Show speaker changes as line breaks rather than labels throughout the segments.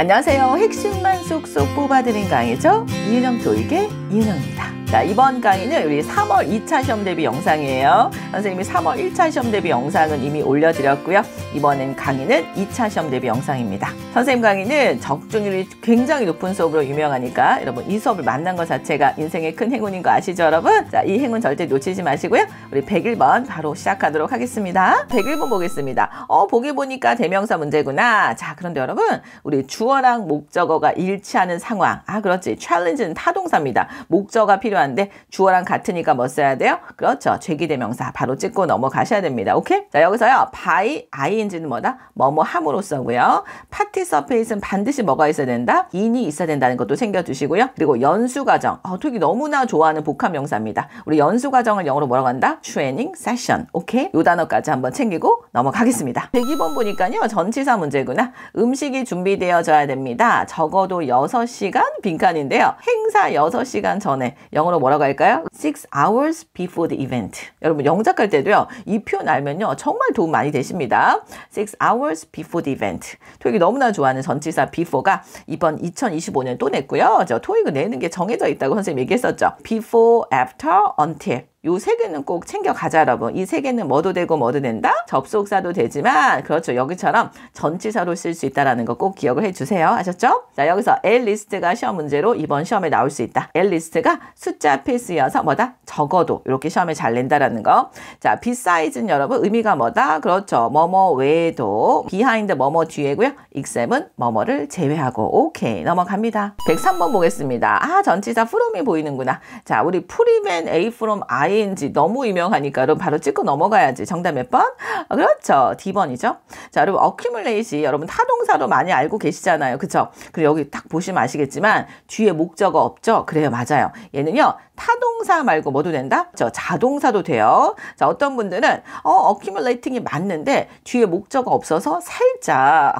안녕하세요. 핵심만 쏙쏙 뽑아드린 강의죠. 이은영 토익의 이은영입니다. 자, 이번 강의는 우리 3월 2차 시험 대비 영상이에요. 선생님이 3월 1차 시험 대비 영상은 이미 올려드렸고요. 이번엔 강의는 2차 시험 대비 영상입니다. 선생님 강의는 적중률이 굉장히 높은 수업으로 유명하니까 여러분 이 수업을 만난 것 자체가 인생의 큰 행운인 거 아시죠, 여러분? 자, 이 행운 절대 놓치지 마시고요. 우리 101번 바로 시작하도록 하겠습니다. 101번 보겠습니다. 보기 보니까 대명사 문제구나. 자, 그런데 여러분 우리 주어랑 목적어가 일치하는 상황. 그렇지. challenge는 타동사입니다. 목적어가 필요한데 주어랑 같으니까 뭐 써야 돼요? 그렇죠. 죄기대명사 바로 찍고 넘어가셔야 됩니다. 오케이? 자, 여기서요. by, ing는 뭐다? 뭐뭐 함으로써고요. 파티서페이스는 반드시 뭐가 있어야 된다? in이 있어야 된다는 것도 챙겨두시고요. 그리고 연수과정. 토익이 너무나 좋아하는 복합명사입니다. 우리 연수과정을 영어로 뭐라고 한다? training session. 오케이? 요 단어까지 한번 챙기고 넘어가겠습니다. 102번 보니까요. 전치사 문제구나. 음식이 준비되어져야 됩니다. 적어도 6시간 빈칸인데요. 행사 6시간 전에 영어로 뭐라고 할까요? 6 hours before the event. 여러분 영작할 때도요. 이 표현 알면요. 정말 도움 많이 되십니다. 6 hours before the event. 토익이 너무나 좋아하는 전치사 before가 이번 2025년 또 냈고요. 저 토익을 내는 게 정해져 있다고 선생님 얘기했었죠. before, after, until. 요 세 개는 꼭 챙겨가자, 여러분. 이 세 개는 뭐도 되고 뭐도 된다? 접속사도 되지만, 그렇죠. 여기처럼 전치사로 쓸 수 있다는 거 꼭 기억을 해주세요. 아셨죠? 자, 여기서 L리스트가 시험 문제로 이번 시험에 나올 수 있다. L리스트가 숫자 앞에 쓰여서 뭐다? 적어도 이렇게 시험에 잘 낸다라는 거. 자, Beside는 여러분 의미가 뭐다? 그렇죠. 뭐뭐 외에도, behind 뭐뭐 뒤에고요. except은 뭐뭐를 제외하고. 오케이. 넘어갑니다. 103번 보겠습니다. 전치사 from이 보이는구나. 자, 우리 prevent A from I ing 너무 유명하니까 여러분 바로 찍고 넘어가야지. 정답 몇 번? 그렇죠. D번이죠. 자, 여러분 accumulate이 여러분 타동사로 많이 알고 계시잖아요. 그쵸? 그리고 여기 딱 보시면 아시겠지만 뒤에 목적어 없죠? 그래요. 맞아요. 얘는요. 타동사 말고 뭐도 된다? 자동사도 돼요. 자, 어떤 분들은 accumulating이 맞는데 뒤에 목적어 없어서 살짝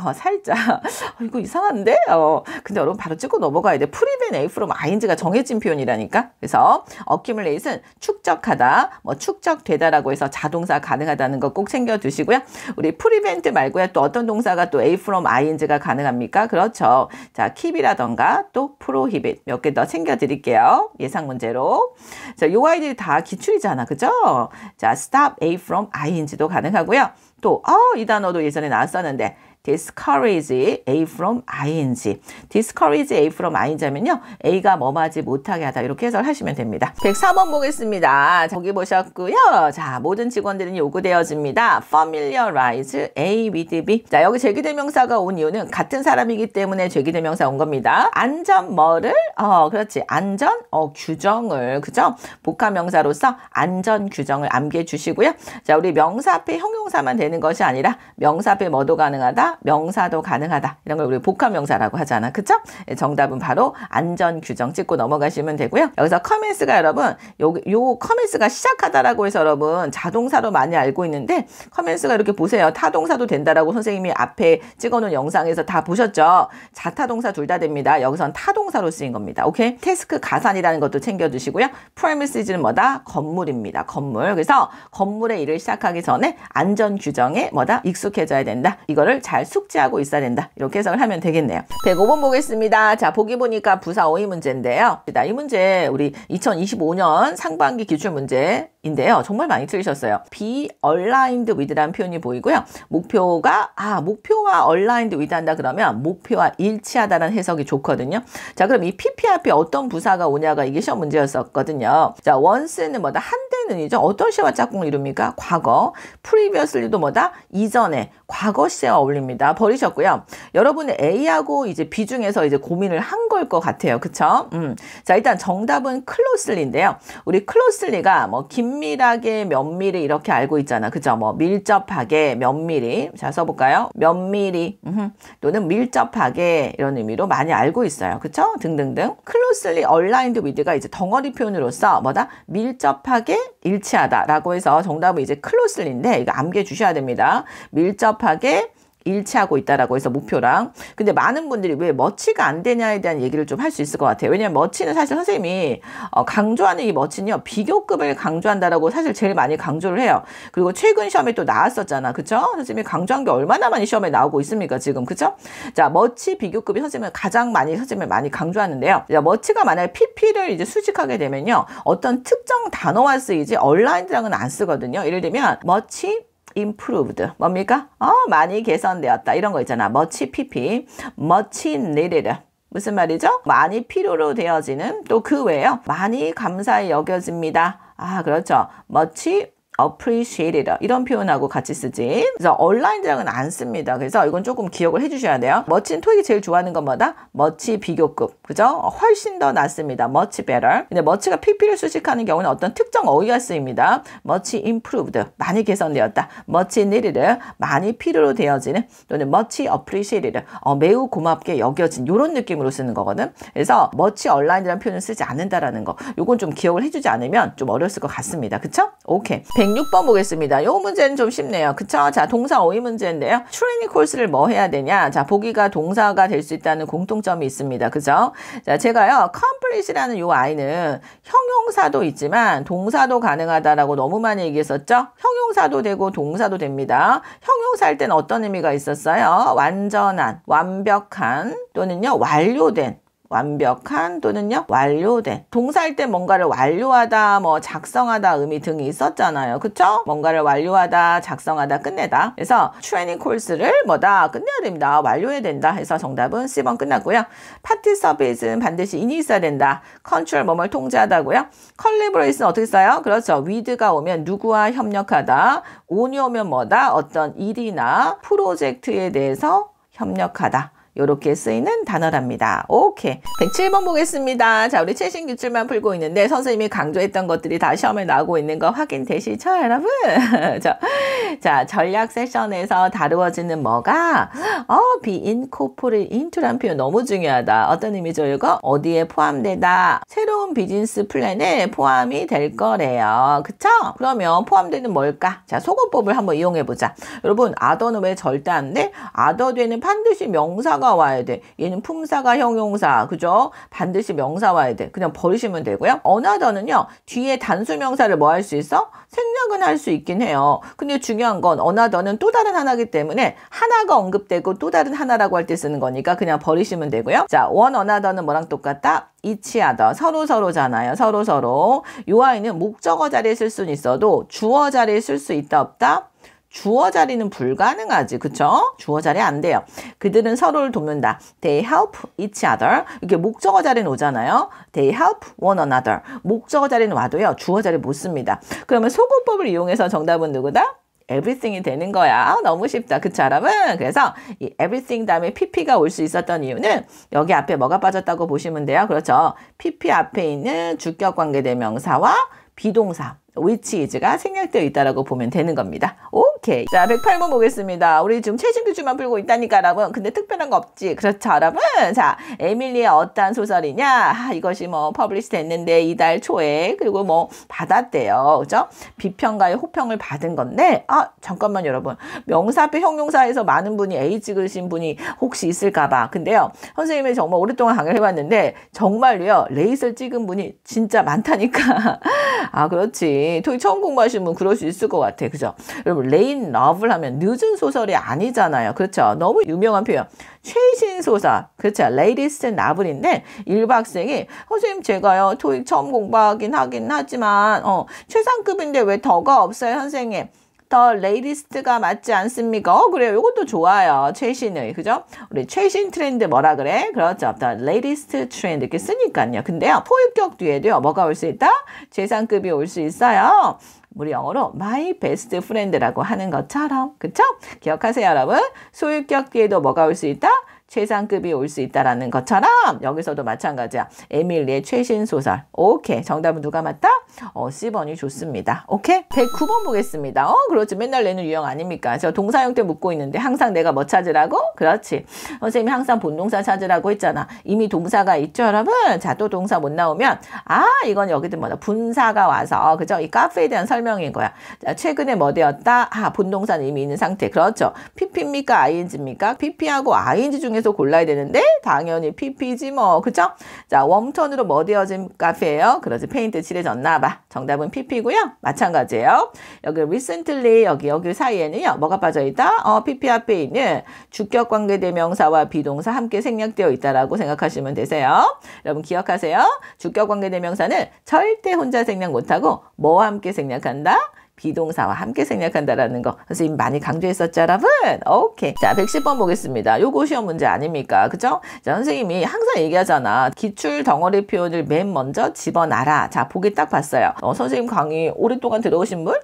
이거 이상한데? 근데 여러분 바로 찍고 넘어가야 돼. prevent A from ing가 정해진 표현이라니까. 그래서 accumulate은 축적하다, 축적되다라고 해서 자동사 가능하다는 거 꼭 챙겨두시고요. 우리 prevent 말고요. 또 어떤 동사가 또 A from ing가 가능합니까? 그렇죠. 자, keep이라던가 또 prohibit 몇 개 더 챙겨드릴게요. 예상 문제로. 자, 요 아이들이 다 기출이잖아. 그죠? 자, stop A from ing도 가능하고요. 또, 이 단어도 예전에 나왔었는데, discourage A from ing. discourage A from ing 하면요. A가 뭐하지 못하게 하다. 이렇게 해석하시면 됩니다. 104번 보겠습니다. 저기 보셨고요. 자, 모든 직원들은 요구되어집니다. familiarize A with B. 자, 여기 죄기대명사가 온 이유는 같은 사람이기 때문에 죄기대명사 온 겁니다. 안전 뭐를? 그렇지. 안전 규정을. 그죠? 복합명사로서 안전 규정을 암기해 주시고요. 자, 우리 명사 앞에 형용사만 되는 것이 아니라 명사 앞에 뭐도 가능하다? 명사도 가능하다. 이런 걸 우리 복합명사라고 하잖아. 그쵸? 정답은 바로 안전규정 찍고 넘어가시면 되고요. 여기서 커맨스가 여러분, 요 커맨스가 시작하다라고 해서 여러분 자동사로 많이 알고 있는데 커맨스가 이렇게 보세요. 타동사도 된다라고 선생님이 앞에 찍어놓은 영상에서 다 보셨죠? 자타동사 둘 다 됩니다. 여기선 타동사로 쓰인 겁니다. 오케이? 태스크 가산이라는 것도 챙겨두시고요. 프레미시즈는 뭐다? 건물입니다. 건물. 그래서 건물의 일을 시작하기 전에 안전규정에 뭐다? 익숙해져야 된다. 이거를 잘 숙지하고 있어야 된다. 이렇게 해석을 하면 되겠네요. 105번 보겠습니다. 자, 보기 보니까 부사 어휘 문제인데요. 이 문제 우리 2025년 상반기 기출 문제인데요. 정말 많이 틀리셨어요. be aligned with라는 표현이 보이고요. 목표가 목표와 aligned with 한다 그러면 목표와 일치하다는 해석이 좋거든요. 자, 그럼 이 PP 앞에 어떤 부사가 오냐가 이게 시험 문제였었거든요. 자, once는 뭐다? 한때는이죠. 어떤 시와 짝꿍을 이룹니까? 과거. previously도 뭐다? 이전에. 과거 시제와 어울립니다. 버리셨고요. 여러분의 A하고 이제 B 중에서 이제 고민을 한 걸 것 같아요. 그쵸? 자, 일단 정답은 closely인데요. 우리 closely가 긴밀하게, 면밀히 이렇게 알고 있잖아. 그죠? 밀접하게, 면밀히. 자, 써볼까요? 면밀히, 또는 밀접하게 이런 의미로 많이 알고 있어요. 그쵸? 등등등. closely aligned with가 이제 덩어리 표현으로서 뭐다? 밀접하게 일치하다라고 해서 정답은 이제 closely인데 이거 암기해 주셔야 됩니다. 밀접하게 일치하고 있다라고 해서 목표랑. 근데 많은 분들이 왜 머치가 안 되냐에 대한 얘기를 좀 할 수 있을 것 같아요. 왜냐면 머치는 사실 선생님이 강조하는 이 머치는요, 비교급을 강조한다라고 사실 제일 많이 강조를 해요. 그리고 최근 시험에 또 나왔었잖아. 그쵸? 선생님이 강조한 게 얼마나 많이 시험에 나오고 있습니까, 지금. 그쵸? 자, 머치 비교급이 선생님을 가장 많이 선생님을 많이 강조하는데요. 자, 머치가 만약에 PP를 이제 수식하게 되면요, 어떤 특정 단어와 쓰이지 얼라인드랑은 안 쓰거든요. 예를 들면 머치 improved. 뭡니까? 많이 개선되었다. 이런 거 있잖아. much pp, much needed. 무슨 말이죠? 많이 필요로 되어지는, 또 그 외에요. 많이 감사히 여겨집니다. 그렇죠. much appreciated 이런 표현하고 같이 쓰지. 그래서 얼라인드랑은 안 씁니다. 그래서 이건 조금 기억을 해주셔야 돼요. 멋진 토익이 제일 좋아하는 건 뭐다? 멋지 비교급. 그죠? 훨씬 더 낫습니다. much better. 근데 much가 pp를 수식하는 경우는 어떤 특정 어휘가 쓰입니다. much improved 많이 개선되었다. much needed 많이 필요로 되어지는, 또는 much appreciated 매우 고맙게 여겨진, 이런 느낌으로 쓰는 거거든. 그래서 much aligned라는 표현을 쓰지 않는다라는 거, 요건 좀 기억을 해주지 않으면 좀 어려웠을 것 같습니다. 그쵸? 오케이. 106번 보겠습니다. 요 문제는 좀 쉽네요. 그쵸? 자, 동사 어휘 문제인데요. 트레이닝 코र्스를 뭐 해야 되냐? 자, 보기가 동사가 될 수 있다는 공통점이 있습니다. 그죠? 자, 제가요, complete이라는 요 아이는 형용사도 있지만 동사도 가능하다라고 너무 많이 얘기했었죠? 형용사도 되고 동사도 됩니다. 형용사 할 때는 어떤 의미가 있었어요? 완전한, 완벽한, 또는요, 완료된. 완벽한 또는요 완료된. 동사할 때 뭔가를 완료하다, 뭐 작성하다 의미 등이 있었잖아요. 그쵸? 뭔가를 완료하다, 작성하다, 끝내다. 그래서 트레이닝 코र्스를 뭐다? 끝내야 됩니다. 완료해야 된다 해서 정답은 C번 끝났고요. 파티 서비스는 반드시 인이 있어야 된다. 컨트롤 뭐뭘 통제하다고요. 컬래버레이션은 어떻게 써요? 그렇죠. with가 오면 누구와 협력하다. on이 오면 뭐다? 어떤 일이나 프로젝트에 대해서 협력하다. 이렇게 쓰이는 단어랍니다. 오케이. 107번 보겠습니다. 자, 우리 최신 기출만 풀고 있는데 선생님이 강조했던 것들이 다 시험에 나오고 있는 거 확인되시죠, 여러분? 자, 전략 세션에서 다루어지는 뭐가 be incorporated into라는 표현 너무 중요하다. 어떤 의미죠, 이거? 어디에 포함되다. 새로운 비즈니스 플랜에 포함이 될 거래요. 그쵸? 그러면 포함되는 뭘까? 자, 소거법을 한번 이용해보자. 여러분, other는 왜 절대 안 돼? other 뒤에는 반드시 명사가 와야 돼. 얘는 품사가 형용사. 그죠? 반드시 명사 와야 돼. 그냥 버리시면 되고요. another는요, 뒤에 단수 명사를 뭐 할 수 있어? 생략은 할 수 있긴 해요. 근데 중요한 건 another는 또 다른 하나이기 때문에 하나가 언급되고 또 다른 하나라고 할 때 쓰는 거니까 그냥 버리시면 되고요. 자, one another는 뭐랑 똑같다? each other. 서로잖아요. 서로. 이 아이는 목적어 자리에 쓸 수는 있어도 주어 자리에 쓸 수 있다 없다? 주어 자리는 불가능하지. 그쵸? 주어 자리 안 돼요. 그들은 서로를 돕는다. They help each other. 이게 목적어 자리는 오잖아요. They help one another. 목적어 자리는 와도요, 주어 자리 못 씁니다. 그러면 소거법을 이용해서 정답은 누구다? everything이 되는 거야. 너무 쉽다. 그쵸, 여러분? 그래서 이 everything 다음에 pp가 올 수 있었던 이유는 여기 앞에 뭐가 빠졌다고 보시면 돼요. 그렇죠? pp 앞에 있는 주격 관계대명사와 비동사 which is가 생략되어 있다라고 보면 되는 겁니다. 오케이. 자, 108번 보겠습니다. 우리 지금 최신 규칙만 풀고 있다니까, 여러분. 근데 특별한 거 없지. 그렇죠, 여러분? 자, 에밀리의 어떤 소설이냐? 이것이 뭐 퍼블리시 됐는데 이달 초에, 그리고 뭐 받았대요. 그죠? 비평가의 호평을 받은 건데, 잠깐만, 여러분. 명사 앞에 형용사에서 많은 분이 A 찍으신 분이 혹시 있을까봐. 근데요, 선생님이 정말 오랫동안 강의를 해봤는데 정말로요, 레이스를 찍은 분이 진짜 많다니까. 그렇지. 토익 처음 공부하시는 분 그럴 수 있을 것 같아. 그죠? 여러분, 레인 러브를 하면 늦은 소설이 아니잖아요. 그렇죠? 너무 유명한 표현. 최신 소설. 그렇죠? latest novel인데 일부 학생이 선생님 제가요 토익 처음 공부하긴 하긴 하지만 최상급인데 왜 더가 없어요, 선생님? 더 latest가 맞지 않습니까? 그래요. 이것도 좋아요. 최신의. 그죠? 우리 최신 트렌드 뭐라 그래? 그렇죠. the latest trend 이렇게 쓰니까요. 근데요, 포유격 뒤에도요, 뭐가 올 수 있다? 최상급이 올 수 있어요. 우리 영어로 my best friend라고 하는 것처럼. 그쵸? 기억하세요, 여러분? 소유격 뒤에도 뭐가 올 수 있다? 최상급이 올 수 있다라는 것처럼 여기서도 마찬가지야. 에밀리의 최신 소설. 오케이. 정답은 누가 맞다? C번이 좋습니다. 오케이. 109번 보겠습니다. 그렇지. 맨날 내는 유형 아닙니까? 저 동사 형태 묻고 있는데 항상 내가 뭐 찾으라고? 그렇지. 선생님이 항상 본동사 찾으라고 했잖아. 이미 동사가 있죠, 여러분? 자, 또 동사 못 나오면 이건 여기든 뭐다. 분사가 와서 그죠? 이 카페에 대한 설명인 거야. 자, 최근에 뭐 되었다? 본동사는 이미 있는 상태. 그렇죠. PP입니까? ING입니까? PP하고 ING 중에서 골라야 되는데 당연히 PP지 뭐. 그죠? 자, 웜톤으로 뭐 되어진 카페예요? 그렇지. 페인트 칠해졌나 봐. 정답은 PP고요. 마찬가지예요. 여기 recently 여기 사이에는요. 뭐가 빠져있다? PP 앞에 있는 주격 관계대명사와 비동사 함께 생략되어 있다라고 생각하시면 되세요. 여러분 기억하세요. 주격 관계대명사는 절대 혼자 생략 못하고 뭐와 함께 생략한다? 비동사와 함께 생략한다라는 거 선생님 많이 강조했었죠, 여러분? 오케이. 자, 110번 보겠습니다. 요거 시험 문제 아닙니까? 그죠? 자, 선생님이 항상 얘기하잖아. 기출 덩어리 표현을 맨 먼저 집어놔라. 자, 보기 딱 봤어요. 선생님 강의 오랫동안 들어오신 분?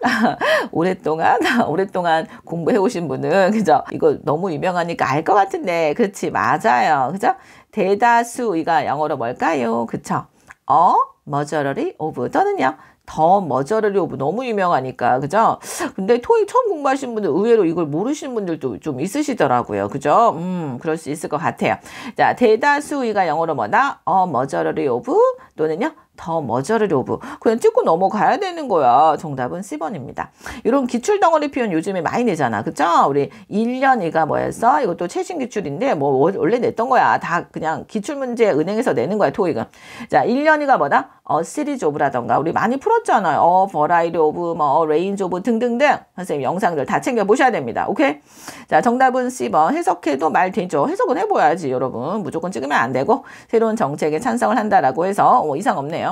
오랫동안 공부해 오신 분은 그죠? 이거 너무 유명하니까 알 것 같은데. 그렇지, 맞아요. 그죠? 대다수가 영어로 뭘까요? 그쵸? majority of 또는요. 더 머저러리 오브 너무 유명하니까 그죠? 근데 토익 처음 공부하신 분들 의외로 이걸 모르시는 분들도 좀 있으시더라고요. 그죠? 그럴 수 있을 것 같아요. 자, 대다수의가 영어로 뭐다? 머저러리 오브 또는요. 더 머저러리 오브 그냥 찍고 넘어가야 되는 거야. 정답은 C번입니다. 이런 기출 덩어리 표현 요즘에 많이 내잖아. 그죠? 우리 1년이가 뭐였어? 이것도 최신 기출인데 뭐 원래 냈던 거야. 다 그냥 기출 문제 은행에서 내는 거야. 토익은. 자, 1년이가 뭐다? 시리즈 오브라던가 우리 많이 풀었잖아요. 버라이티 오브 뭐 레인지 오브 등등등 선생님 영상들 다 챙겨 보셔야 됩니다. 오케이? 자, 정답은 C번. 해석해도 말 되죠. 해석은 해봐야지 여러분. 무조건 찍으면 안 되고 새로운 정책에 찬성을 한다라고 해서 이상 없네요.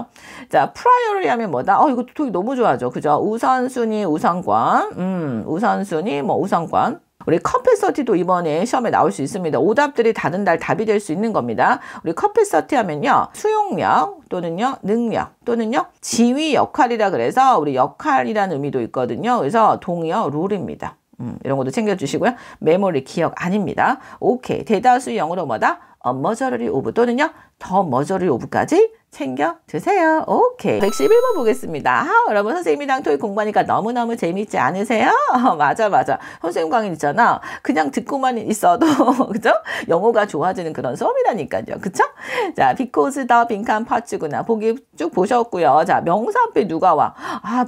자, 프라이어리 하면 뭐다? 이거 토익 너무 좋아하죠. 그죠? 우선순위, 우선권. 우선순위, 뭐 우선권. 우리 커패서티도 이번에 시험에 나올 수 있습니다. 오답들이 다른 달 답이 될 수 있는 겁니다. 우리 커패서티 하면요. 수용력 또는요. 능력 또는요. 지위 역할이라 그래서 우리 역할이라는 의미도 있거든요. 그래서 동의어 룰입니다. 이런 것도 챙겨주시고요. 메모리 기억 아닙니다. 오케이. 대다수 영어로 뭐다? majority of 또는요. 더 majority of까지 챙겨 드세요. 오케이. 111번 보겠습니다. 여러분 선생님이랑 토익 공부하니까 너무너무 재밌지 않으세요? 맞아. 선생님 강의 있잖아. 그냥 듣고만 있어도 그죠? 영어가 좋아지는 그런 수업이라니까요. 그쵸? 자, because the 빈칸 파츠구나. 보기 쭉 보셨고요. 자, 명사 앞에 누가 와?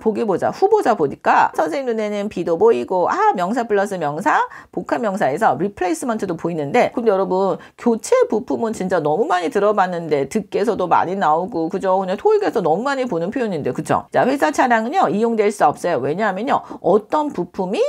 보기 보자. 후보자 보니까 선생님 눈에는 비도 보이고 명사 플러스 명사 복합 명사에서 replacement도 보이는데 근데 여러분 교체 부품은 진짜 너무 많이 들어봤는데 듣기에서도 많이 나오고 그죠? 그냥 토익에서 너무 많이 보는 표현인데 그죠? 자, 회사 차량은요 이용될 수 없어요. 왜냐하면요 어떤 부품이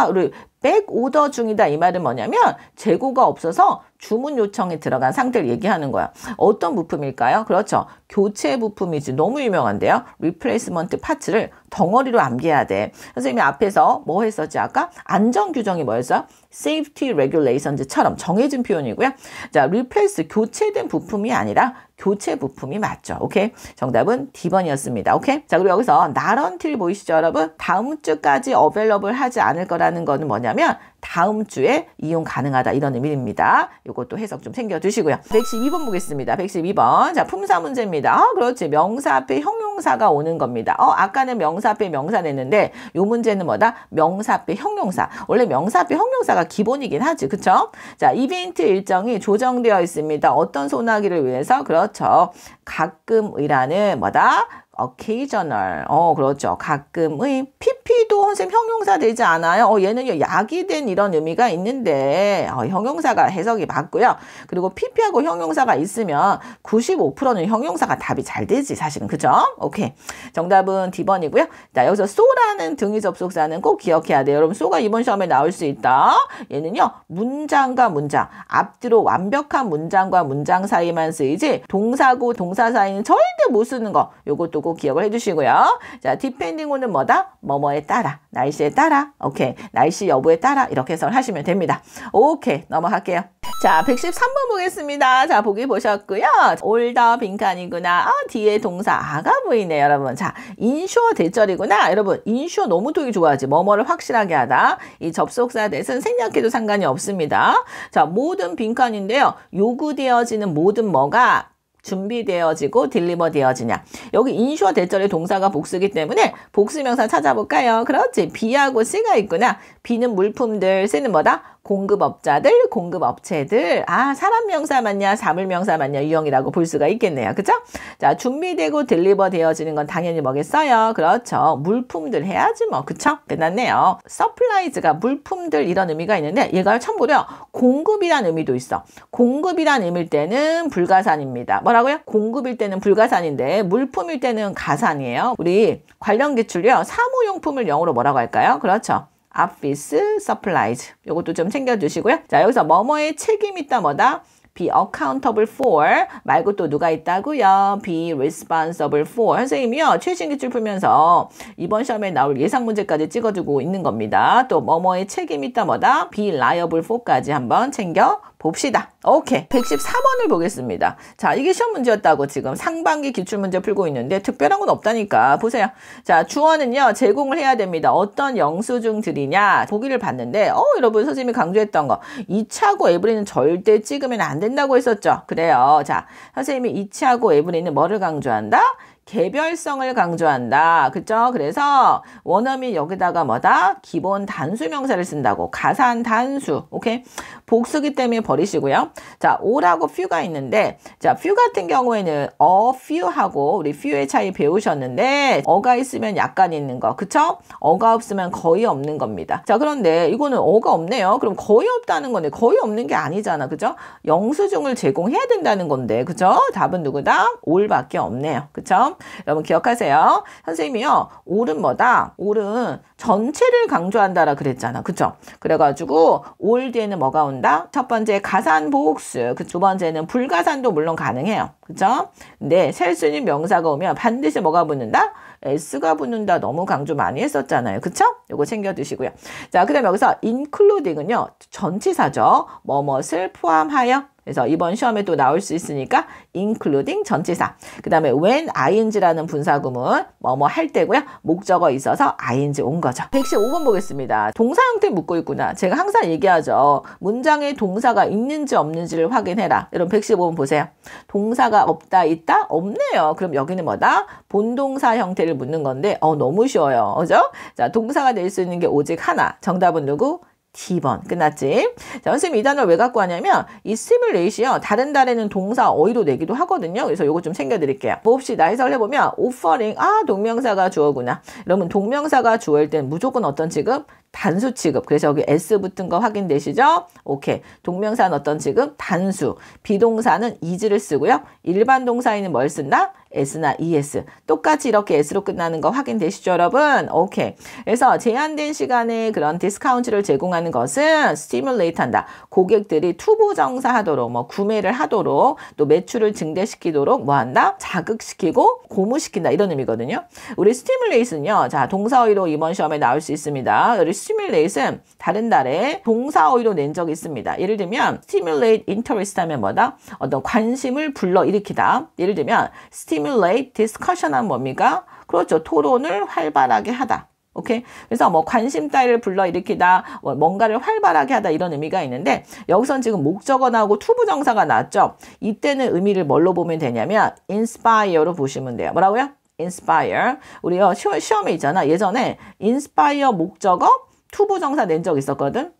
우리 백오더 중이다 이 말은 뭐냐면 재고가 없어서 주문 요청에 들어간 상태를 얘기하는 거야. 어떤 부품일까요? 그렇죠. 교체 부품이지. 너무 유명한데요. replacement 파츠를 덩어리로 암기해야 돼. 선생님이 앞에서 뭐 했었지 아까? 안전규정이 뭐였어? safety regulations처럼 정해진 표현이고요. 자, replace 교체된 부품이 아니라 교체 부품이 맞죠. 오케이? 정답은 D번이었습니다. 오케이? 자, 그리고 여기서 not until 보이시죠, 여러분? 다음 주까지 available 하지 않을 거라는 거는 뭐냐면 다음 주에 이용 가능하다 이런 의미입니다. 이것도 해석 좀 챙겨두시고요. 112번 보겠습니다. 112번. 자, 품사 문제입니다. 그렇지. 명사 앞에 형용사가 오는 겁니다. 아까는 명사 앞에 명사 냈는데 이 문제는 뭐다? 명사 앞에 형용사. 원래 명사 앞에 형용사가 기본이긴 하지. 그쵸? 자, 이벤트 일정이 조정되어 있습니다. 어떤 소나기를 위해서? 그렇죠. 가끔이라는 뭐다? occasional. 그렇죠. 가끔의. PP도 선생님 형용사 되지 않아요? 얘는요, 약이 된 이런 의미가 있는데, 형용사가 해석이 맞고요. 그리고 PP하고 형용사가 있으면 95%는 형용사가 답이 잘 되지, 사실은. 그죠? 오케이. 정답은 D번이고요. 자, 여기서 so라는 등위 접속사는 꼭 기억해야 돼요. 여러분, so가 이번 시험에 나올 수 있다. 얘는요, 문장과 문장. 앞뒤로 완벽한 문장과 문장 사이만 쓰이지, 동사고 동사 사이는 절대 못 쓰는 거. 요것도 꼭 기억을 해주시고요. 자, depending on은 뭐다? 뭐뭐에 따라, 날씨에 따라, 오케이, 날씨 여부에 따라 이렇게 해석을 하시면 됩니다. 오케이, 넘어갈게요. 자, 113번 보겠습니다. 자, 보기 보셨고요. 올더 빈칸이구나. 뒤에 동사가 보이네요, 여러분. 자, 인슈어 대절이구나. 여러분, 인슈어 너무 되게 좋아하지. 뭐뭐를 확실하게 하다. 이 접속사 대신 생략해도 상관이 없습니다. 자, 모든 빈칸인데요. 요구되어지는 모든 뭐가 준비되어지고 딜리버 되어지냐. 여기 인슈어 대절의 동사가 복수기 때문에 복수명사 찾아볼까요? 그렇지. B하고 C가 있구나. B는 물품들, C는 뭐다? 공급업자들, 공급업체들. 사람 명사 맞냐, 사물 명사 맞냐 유형이라고 볼 수가 있겠네요. 그죠? 자, 준비되고 딜리버 되어지는 건 당연히 뭐겠어요? 그렇죠. 물품들 해야지 뭐. 그쵸? 끝났네요. supplies가 물품들 이런 의미가 있는데 얘가 참고로 공급이란 의미도 있어. 공급이란 의미일 때는 불가산입니다. 뭐라고요? 공급일 때는 불가산인데 물품일 때는 가산이에요. 우리 관련 기출요. 사무용품을 영어로 뭐라고 할까요? 그렇죠. office supplies. 요것도 좀 챙겨주시고요. 자, 여기서 뭐뭐의 책임이 있다 뭐다? be accountable for 말고 또 누가 있다고요? be responsible for. 선생님이요. 최신 기출 풀면서 이번 시험에 나올 예상 문제까지 찍어주고 있는 겁니다. 또 뭐뭐의 책임이 있다 뭐다? be liable for까지 한번 챙겨 봅시다. 오케이. 114번을 보겠습니다. 자, 이게 시험 문제였다고 지금 상반기 기출문제 풀고 있는데 특별한 건 없다니까. 보세요. 자, 주어는요. 제공을 해야 됩니다. 어떤 영수증들이냐. 보기를 봤는데 여러분 선생님이 강조했던 거. 이치하고 에브리는 절대 찍으면 안 된다고 했었죠. 그래요. 자, 선생님이 이치하고 에브리는 뭐를 강조한다? 개별성을 강조한다. 그쵸? 그래서 원어민 여기다가 뭐다? 기본 단수 명사를 쓴다고. 가산 단수. 오케이? 복수기 때문에 버리시고요. 자, o라고 few가 있는데 자, few 같은 경우에는 a few하고 우리 few의 차이 배우셨는데 어가 있으면 약간 있는 거. 그쵸? 어가 없으면 거의 없는 겁니다. 자, 그런데 이거는 어가 없네요. 그럼 거의 없다는 건데 거의 없는 게 아니잖아. 그죠? 영수증을 제공해야 된다는 건데. 그죠? 답은 누구다? all밖에 없네요. 그쵸? 여러분 기억하세요. 선생님이요. all은 뭐다? all은 전체를 강조한다라 그랬잖아. 그쵸? 그래가지고 all 뒤에는 뭐가 온다? 첫 번째 가산 복수. 두 번째는 불가산도 물론 가능해요. 그쵸? 근데 셀 수 있는 명사가 오면 반드시 뭐가 붙는다? s가 붙는다. 너무 강조 많이 했었잖아요. 그쵸? 요거 챙겨두시고요. 자, 그 다음에 여기서 including은요. 전치사죠. 뭐뭇을 포함하여. 그래서 이번 시험에 또 나올 수 있으니까 including 전치사. 그 다음에 when ing라는 분사구문 뭐뭐 할 때고요. 목적어 있어서 ing 온 거죠. 115번 보겠습니다. 동사 형태 묻고 있구나. 제가 항상 얘기하죠. 문장에 동사가 있는지 없는지를 확인해라. 여러분 115번 보세요. 동사가 없다 있다? 없네요. 그럼 여기는 뭐다? 본동사 형태를 묻는 건데 너무 쉬워요. 그죠? 자, 동사가 될 수 있는 게 오직 하나. 정답은 누구? T번. 끝났지? 자, 선생님이 이 단어를 왜 갖고 왔냐면 이 stimulate이요. 다른 달에는 동사 어휘로 내기도 하거든요. 그래서 요거 좀 챙겨드릴게요. 봅시다. 해석을 해보면 offering. 동명사가 주어구나. 여러분 동명사가 주어일 땐 무조건 어떤 취급? 단수 취급. 그래서 여기 S 붙은 거 확인되시죠? 오케이. 동명사는 어떤 취급? 단수. 비동사는 is를 쓰고요. 일반 동사에는 뭘 쓴다? S나 ES. 똑같이 이렇게 S로 끝나는 거 확인되시죠, 여러분? 오케이. 그래서 제한된 시간에 그런 디스카운트를 제공하는 것은 stimulate 한다. 고객들이 투부정사 하도록, 구매를 하도록, 또 매출을 증대시키도록 뭐 한다? 자극시키고 고무시킨다. 이런 의미거든요. 우리 stimulate는요. 자, 동사어휘로 이번 시험에 나올 수 있습니다. 우리 stimulate은 다른 달에 동사어휘로 낸 적이 있습니다. 예를 들면 stimulate interest 하면 뭐다? 어떤 관심을 불러일으키다. 예를 들면 stimulate discussion 하면 뭡니까? 그렇죠. 토론을 활발하게 하다. 오케이? 그래서 관심 따위를 불러일으키다, 뭔가를 활발하게 하다 이런 의미가 있는데 여기선 지금 목적어 나오고 투부정사가 나왔죠. 이때는 의미를 뭘로 보면 되냐면 inspire로 보시면 돼요. 뭐라고요? inspire. 우리요 시험에 있잖아. 예전에 inspire 목적어 투부정사 낸 적 있었거든.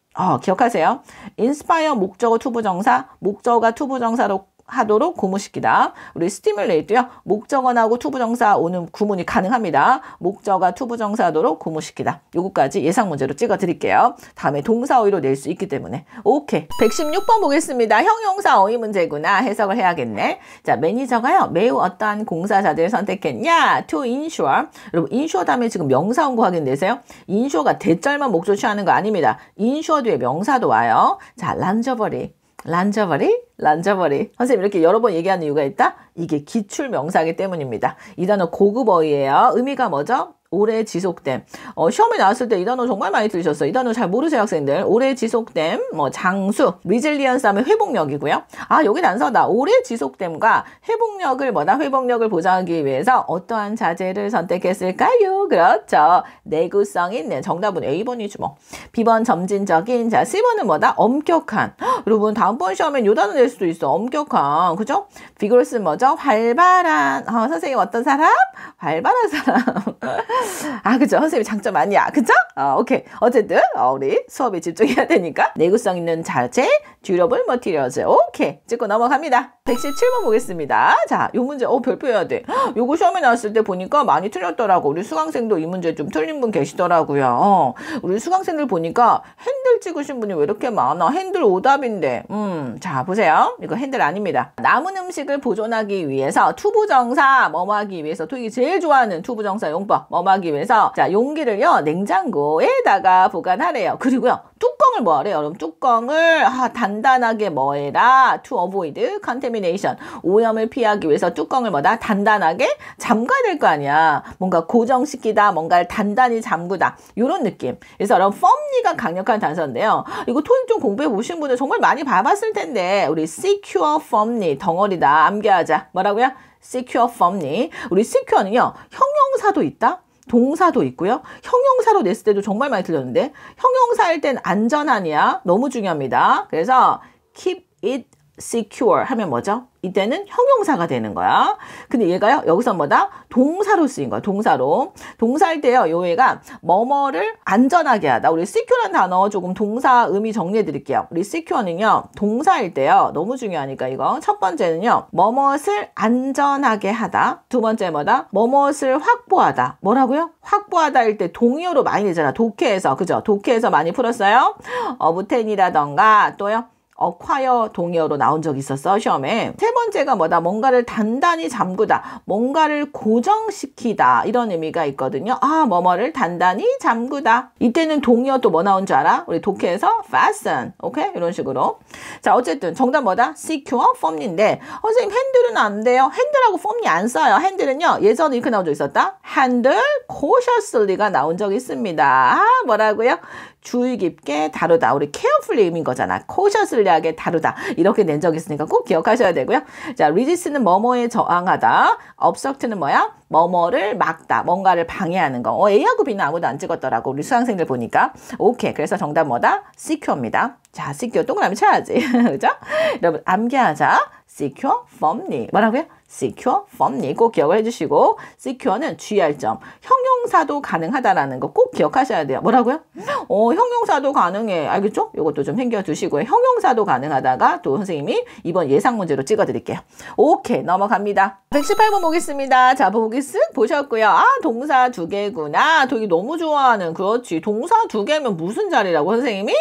기억하세요. inspire 목적어 투부정사, 목적어가 투부정사로 하도록 고무시키다. 우리 stimulate도요. 목적어 나오고 투부정사 오는 구문이 가능합니다. 목적어가 투부정사 하도록 고무시키다. 요거까지 예상 문제로 찍어 드릴게요. 다음에 동사어휘로 낼 수 있기 때문에. 오케이. 116번 보겠습니다. 형용사 어휘 문제구나. 해석을 해야겠네. 자, 매니저가요. 매우 어떠한 공사자들을 선택했냐? to ensure. 여러분 ensure 다음에 지금 명사 온 거 확인되세요? ensure가 대절만 목조 취하는 거 아닙니다. ensure 뒤에 명사도 와요. 자, 란저버리. 선생님 이렇게 여러 번 얘기하는 이유가 있다? 이게 기출명사이기 때문입니다. 이 단어 고급 어휘예요. 의미가 뭐죠? 오래 지속됨. 시험에 나왔을 때 이 단어 정말 많이 들으셨어요. 이 단어 잘 모르세요, 학생들. 오래 지속됨, 뭐 장수, resilience 하면 회복력이고요. 아, 여기 단서다. 오래 지속됨과 회복력을 회복력을 보장하기 위해서 어떠한 자재를 선택했을까요? 그렇죠. 내구성 있는. 정답은 A번이죠, 뭐. B번 점진적인. 자, C번은 엄격한. 여러분, 다음번 시험엔 요 단어 낼 수도 있어. 엄격한. 그죠? vigorous는 뭐죠? 활발한. 선생님 어떤 사람? 활발한 사람. 아, 그죠? 선생님 장점 아니야. 그죠? 오케이. 어쨌든, 우리 수업에 집중해야 되니까. 내구성 있는 자재, durable materials. 오케이. 찍고 넘어갑니다. 117번 보겠습니다. 자, 요 문제, 별표해야 돼. 요거 시험에 나왔을 때 보니까 많이 틀렸더라고. 우리 수강생도 이 문제 좀 틀린 분 계시더라고요. 우리 수강생들 보니까 핸들 찍으신 분이 왜 이렇게 많아? 핸들 오답인데. 자, 보세요. 이거 핸들 아닙니다. 남은 음식을 보존하기 위해서 투부정사 뭐하기 위해서 토익이 제일 좋아하는 투부정사 용법 뭐하기 위해서 자, 용기를요 냉장고에다가 보관하래요. 그리고요 뚜껑을 뭐하래요? 여러분 뚜껑을 단단하게 뭐해라? To avoid contamination. 오염을 피하기 위해서 뚜껑을 단단하게 잠가야 될 거 아니야. 뭔가 고정시키다, 뭔가를 단단히 잠그다. 이런 느낌. 그래서 여러분 firmly가 강력한 단서인데요. 이거 토익 좀 공부해 보신 분들 정말 많이 봐봤을 텐데 우리 secure firmly 덩어리다. 암기하자. 뭐라고요? secure firmly. 우리 secure는요 형용사도 있다. 동사도 있고요. 형용사로 냈을 때도 정말 많이 틀렸는데 형용사일 땐 안전하냐? 너무 중요합니다. 그래서 keep it secure 하면 뭐죠? 이때는 형용사가 되는 거야. 근데 얘가요, 여기서 동사로 쓰인 거야. 동사로. 동사일 때요, 요 애가 뭐뭐를 안전하게 하다. 우리 secure라는 단어 조금 동사 의미 정리해 드릴게요. 우리 secure는요, 동사일 때요, 너무 중요하니까 이거. 첫 번째는요, 뭐뭇을 안전하게 하다. 두 번째 뭐뭇을 확보하다. 뭐라고요? 확보하다일 때 동의어로 많이 내잖아. 독해에서. 그죠? 독해에서 많이 풀었어요. 어브텐이라던가 또요. acquire 동의어로 나온 적이 있었어 시험에. 세 번째가 뭔가를 단단히 잠그다, 뭔가를 고정시키다 이런 의미가 있거든요. 뭐뭐를 단단히 잠그다. 이때는 동의어 또 뭐 나온 줄 알아? 우리 독해에서 fasten. 오케이? 이런 식으로. 자, 어쨌든 정답 secure, firmly인데 선생님 핸들은 안 돼요. 핸들하고 firmly 안 써요. 핸들은요 예전에 이렇게 나온 적 있었다. handle cautiously가 나온 적이 있습니다. 뭐라고요? 주의 깊게 다루다. 우리 carefully 의미인 거잖아. cautiously하게 다루다. 이렇게 낸 적이 있으니까 꼭 기억하셔야 되고요. 자, resist는 뭐뭐에 저항하다. obstruct는 뭐야? 뭐뭐를 막다. 뭔가를 방해하는 거. A하고 B는 아무도 안 찍었더라고. 우리 수강생들 보니까. 오케이. 그래서 정답 secure입니다. 자, secure 동그라미 쳐야지. 그죠? 여러분, 암기하자. secure firmly. 뭐라고요? secure firmly 꼭 기억을 해주시고 secure는 주의할 점. 형용사도 가능하다라는 거 꼭 기억하셔야 돼요. 뭐라고요? 형용사도 가능해. 알겠죠? 이것도 좀 챙겨두시고요. 형용사도 가능하다가 또 선생님이 이번 예상 문제로 찍어드릴게요. 오케이. 넘어갑니다. 118번 보겠습니다. 자, 보기 쓱 보셨고요. 동사 두 개구나. 되게 너무 좋아하는. 그렇지. 동사 두 개면 무슨 자리라고 선생님이?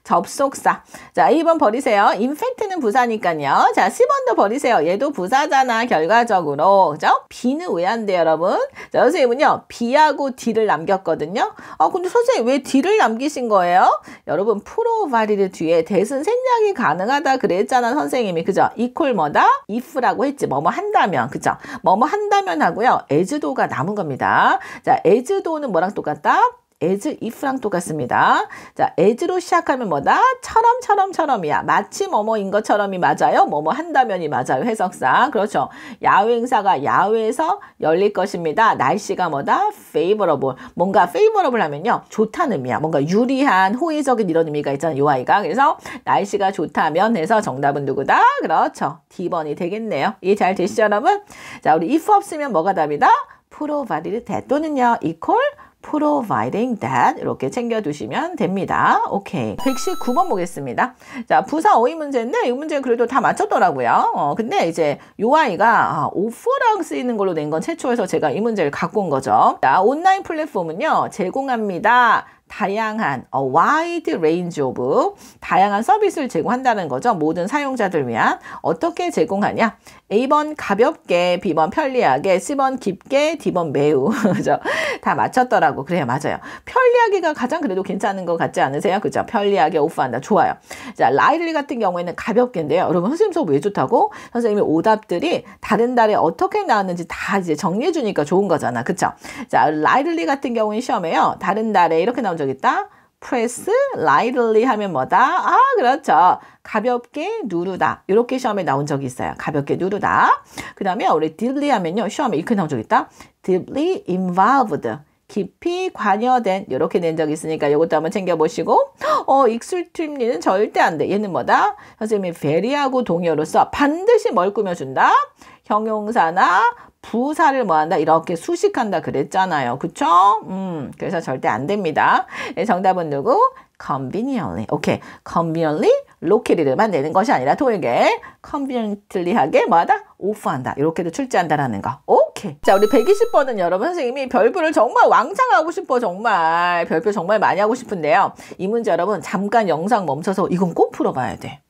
접속사. 자, 2번 버리세요. infact는 부사니까요. 자, 10번도 버리세요. 얘도 부사잖아. 결과적으로. 그죠? B는 왜 안 돼요, 여러분? 자, 선생님은요. B하고 D를 남겼거든요. 근데 선생님 왜 D를 남기신 거예요? 여러분, provided 뒤에 대신 생략이 가능하다 그랬잖아, 선생님이. 그죠? equal if라고 했지. 뭐뭐 한다면. 그죠? 뭐뭐 한다면 하고요. as도가 남은 겁니다. 자, as도는 뭐랑 똑같다? as if랑 똑같습니다. 자, as로 시작하면 처럼이야. 마치 뭐뭐인 것처럼이 맞아요. 뭐뭐 한다면이 맞아요. 해석상. 그렇죠. 야외 행사가 야외에서 열릴 것입니다. 날씨가 favorable. 뭔가 favorable 하면요. 좋다는 의미야. 뭔가 유리한, 호의적인 이런 의미가 있잖아요. 요 아이가. 그래서 날씨가 좋다면 해서 정답은 누구다? 그렇죠. D번이 되겠네요. 이해 잘 되시죠, 여러분? 자, 우리 if 없으면 뭐가 답이다? provided that 또는요. equal providing that 이렇게 챙겨두시면 됩니다. 오케이. 119번 보겠습니다. 자, 부사 어휘 문제인데 이 문제 그래도 다 맞췄더라고요. 근데 이제 요 아이가 오퍼랑 쓰이는 걸로 낸 건 최초여서 제가 이 문제를 갖고 온 거죠. 자, 온라인 플랫폼은요. 제공합니다. 다양한 wide range of 다양한 서비스를 제공한다는 거죠. 모든 사용자들 위한 어떻게 제공하냐? A번 가볍게, B번 편리하게, C번 깊게, D번 매우. 그죠? 다 맞췄더라고. 그래요, 맞아요. 편리하게가 가장 그래도 괜찮은 것 같지 않으세요? 그죠? 편리하게 오프한다. 좋아요. 자, 라이틀리 같은 경우에는 가볍게인데요. 여러분, 선생님 수업 왜 좋다고? 선생님이 오답들이 다른 달에 어떻게 나왔는지 다 이제 정리해 주니까 좋은 거잖아. 그쵸? 자, 라이틀리 같은 경우는 시험에요. 다른 달에 이렇게 나온 적 있다. press lightly 하면 뭐다? 아, 그렇죠. 가볍게 누르다. 이렇게 시험에 나온 적이 있어요. 가볍게 누르다. 그 다음에 우리 deeply 하면요. 시험에 이렇게 나온 적 있다. deeply involved. 깊이 관여된. 이렇게 낸 적이 있으니까 이것도 한번 챙겨보시고. extremely는 절대 안 돼. 얘는 뭐다? 선생님이 very하고 동의어로서 반드시 뭘 꾸며준다? 형용사나 부사를 뭐한다? 이렇게 수식한다 그랬잖아요. 그쵸? 그래서 절대 안 됩니다. 네, 정답은 누구? conveniently. 오케이. conveniently located만 내는 것이 아니라 토익에 conveniently하게 뭐하다? 오프한다. 이렇게도 출제한다라는 거. 오케이. 자, 우리 120번은 여러분 선생님이 별표를 정말 왕창 하고 싶어. 정말. 별표 정말 많이 하고 싶은데요. 이 문제 여러분 잠깐 영상 멈춰서 이건 꼭 풀어봐야 돼.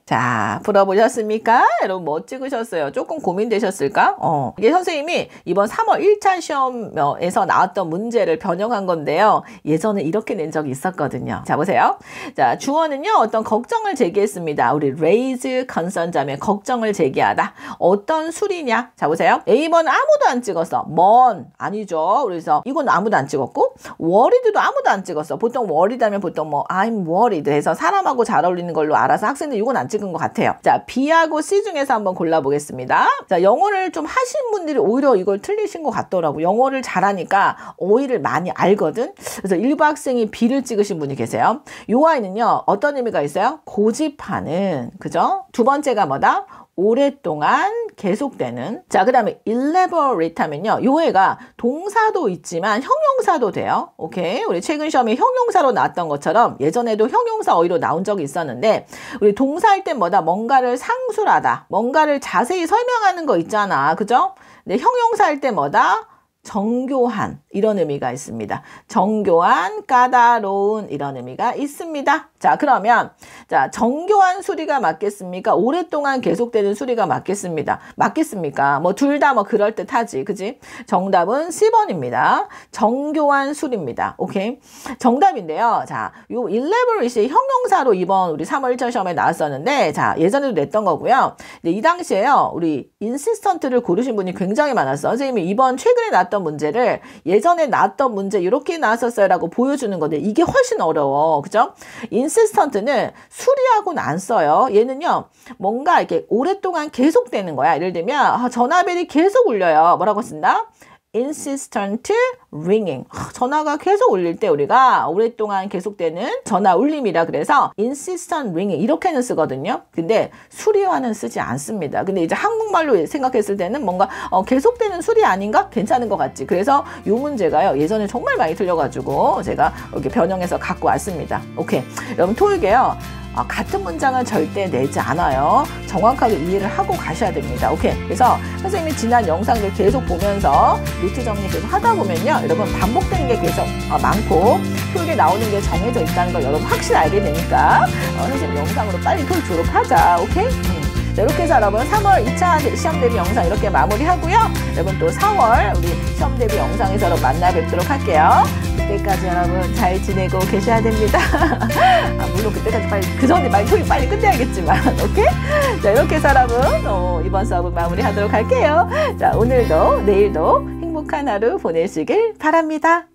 자, 풀어보셨습니까? 여러분 뭐 찍으셨어요? 조금 고민되셨을까? 이게 선생님이 이번 3월 1차 시험에서 나왔던 문제를 변형한 건데요. 예전에 이렇게 낸 적이 있었거든요. 자, 보세요. 자, 주어는요. 어떤 걱정을 제기했습니다. 우리 raise concern 자면 걱정을 제기하다. 어떤 술이냐? 자, 보세요. A번 아무도 안 찍었어. 뭔? 아니죠. 그래서 이건 아무도 안 찍었고 worried도 아무도 안 찍었어. 보통 worried 하면 보통 뭐 I'm worried 해서 사람하고 잘 어울리는 걸로 알아서 학생들 이건 안 찍은 것 같아요. 자, B하고 C 중에서 한번 골라보겠습니다. 자, 영어를 좀 하신 분들이 오히려 이걸 틀리신 것 같더라고. 영어를 잘하니까 어휘를 많이 알거든. 그래서 일부 학생이 B를 찍으신 분이 계세요. 요 아이는요, 어떤 의미가 있어요? 고집하는, 그죠? 두 번째가 뭐다? 오랫동안 계속되는. 자, 그 다음에 elaborate 하면요. 요 애가 동사도 있지만 형용사도 돼요. 오케이. 우리 최근 시험에 형용사로 나왔던 것처럼 예전에도 형용사 어휘로 나온 적이 있었는데 우리 동사할 때 뭐다? 뭔가를 상술하다. 뭔가를 자세히 설명하는 거 있잖아. 그죠? 근데 형용사 할 때 뭐다? 정교한 이런 의미가 있습니다. 정교한, 까다로운 이런 의미가 있습니다. 자, 그러면 자, 정교한 수리가 맞겠습니까? 오랫동안 계속되는 수리가 맞겠습니까? 뭐 둘 다 뭐 그럴듯하지. 그지? 정답은 C번입니다. 정교한 수리입니다. 오케이. 정답인데요. 자, 요 elaborate이 형용사로 이번 우리 3월 1차 시험에 나왔었는데 자, 예전에도 냈던 거고요. 근데 이 당시에요. 우리 insistent를 고르신 분이 굉장히 많았어. 선생님이 이번 최근에 나왔던 문제를 예전에 나왔던 문제 이렇게 나왔었어요 라고 보여주는 건데 이게 훨씬 어려워. 그죠? insistent는 수리하고는 안 써요. 얘는요. 뭔가 이렇게 오랫동안 계속되는 거야. 예를 들면 전화벨이 계속 울려요. 뭐라고 쓴다? insistent ringing. 전화가 계속 울릴 때 우리가 오랫동안 계속되는 전화 울림이라 그래서 insistent ringing 이렇게는 쓰거든요. 근데 수리와는 쓰지 않습니다. 근데 이제 한국말로 생각했을 때는 뭔가 계속되는 수리 아닌가? 괜찮은 것 같지. 그래서 이 문제가요. 예전에 정말 많이 틀려가지고 제가 이렇게 변형해서 갖고 왔습니다. 오케이. 여러분 토익에요. 같은 문장은 절대 내지 않아요. 정확하게 이해를 하고 가셔야 됩니다. 오케이. 그래서 선생님이 지난 영상들 계속 보면서 노트 정리 계속 하다 보면요. 여러분 반복되는 게 계속 많고 토익에 나오는 게 정해져 있다는 걸 여러분 확실히 알게 되니까 선생님 영상으로 빨리 토익 졸업하자. 오케이? 자, 이렇게 해서 여러분 3월 2차 시험 대비 영상 이렇게 마무리하고요. 여러분 또 4월 우리 시험 대비 영상에서 여러분 만나 뵙도록 할게요. 그때까지 여러분 잘 지내고 계셔야 됩니다. 물론 그때까지 빨리 그 전에 토익 빨리 끝내야겠지만 오케이? 자, 이렇게 해서 여러분 이번 수업은 마무리하도록 할게요. 자, 오늘도 내일도 행복한 하루 보내시길 바랍니다.